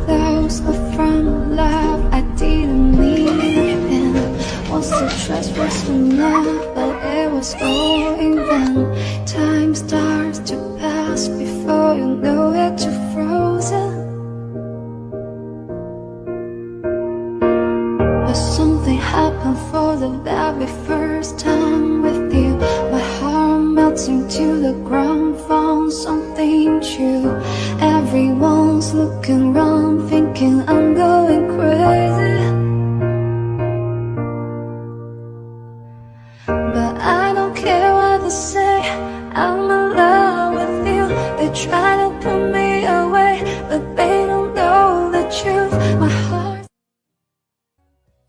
Close from love, I didn't mean it. Once the trust was enough, but it was all in vain. Time starts to pass before you know it, you're frozen. But something happened for the very first time with you. My heart melting to the ground, found something true. Everyone's looking around, thinking I'm going